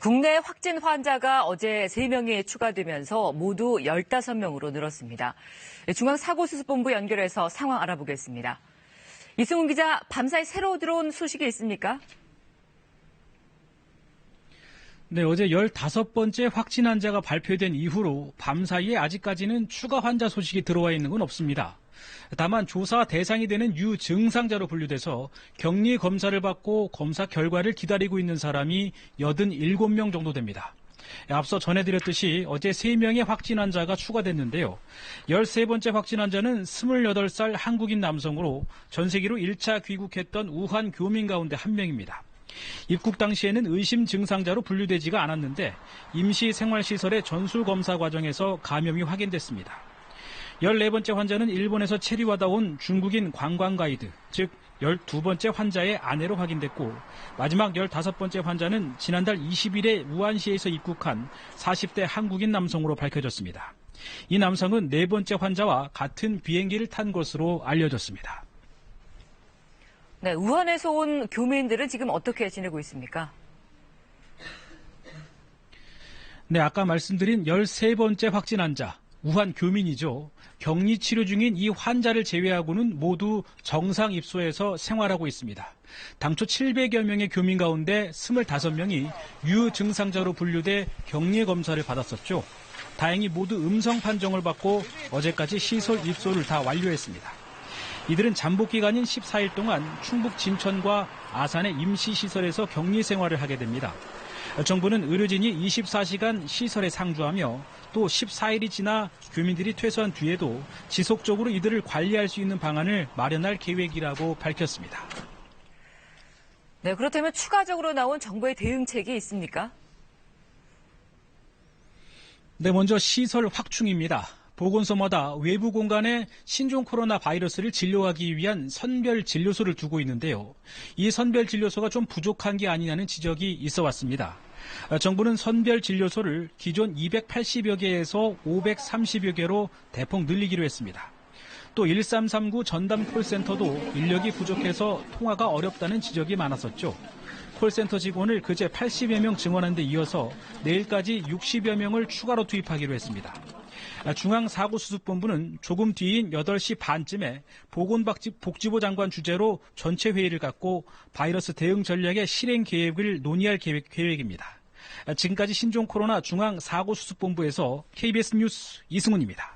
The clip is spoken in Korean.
국내 확진 환자가 어제 3명이 추가되면서 모두 15명으로 늘었습니다. 중앙사고수습본부 연결해서 상황 알아보겠습니다. 이승훈 기자, 밤사이 새로 들어온 소식이 있습니까? 네, 어제 15번째 확진 환자가 발표된 이후로 밤사이에 아직까지는 추가 환자 소식이 들어와 있는 건 없습니다. 다만 조사 대상이 되는 유증상자로 분류돼서 격리 검사를 받고 검사 결과를 기다리고 있는 사람이 87명 정도 됩니다. 앞서 전해드렸듯이 어제 3명의 확진 환자가 추가됐는데요. 13번째 확진 환자는 28살 한국인 남성으로 전 세계로 1차 귀국했던 우한 교민 가운데 한 명입니다. 입국 당시에는 의심 증상자로 분류되지가 않았는데 임시 생활시설의 전수검사 과정에서 감염이 확인됐습니다. 14번째 환자는 일본에서 체류하다 온 중국인 관광 가이드, 즉 12번째 환자의 아내로 확인됐고 마지막 15번째 환자는 지난달 20일에 우한시에서 입국한 40대 한국인 남성으로 밝혀졌습니다. 이 남성은 4번째 환자와 같은 비행기를 탄 것으로 알려졌습니다. 네, 우한에서 온 교민들은 지금 어떻게 지내고 있습니까? 네, 아까 말씀드린 13번째 확진 환자, 우한 교민이죠. 격리 치료 중인 이 환자를 제외하고는 모두 정상 입소해서 생활하고 있습니다. 당초 700여 명의 교민 가운데 25명이 유증상자로 분류돼 격리 검사를 받았었죠. 다행히 모두 음성 판정을 받고 어제까지 시설 입소를 다 완료했습니다. 이들은 잠복 기간인 14일 동안 충북 진천과 아산의 임시시설에서 격리 생활을 하게 됩니다. 정부는 의료진이 24시간 시설에 상주하며 또 14일이 지나 교민들이 퇴소한 뒤에도 지속적으로 이들을 관리할 수 있는 방안을 마련할 계획이라고 밝혔습니다. 네, 그렇다면 추가적으로 나온 정부의 대응책이 있습니까? 네, 먼저 시설 확충입니다. 보건소마다 외부 공간에 신종 코로나 바이러스를 진료하기 위한 선별 진료소를 두고 있는데요. 이 선별 진료소가 좀 부족한 게 아니냐는 지적이 있어 왔습니다. 정부는 선별 진료소를 기존 280여 개에서 530여 개로 대폭 늘리기로 했습니다. 또 1339 전담 콜센터도 인력이 부족해서 통화가 어렵다는 지적이 많았었죠. 콜센터 직원을 그제 80여 명 증원한 데 이어서 내일까지 60여 명을 추가로 투입하기로 했습니다. 중앙사고수습본부는 조금 뒤인 8시 반쯤에 보건복지부 장관 주재로 전체 회의를 갖고 바이러스 대응 전략의 실행 계획을 논의할 계획입니다. 지금까지 신종 코로나 중앙사고수습본부에서 KBS 뉴스 이승훈입니다.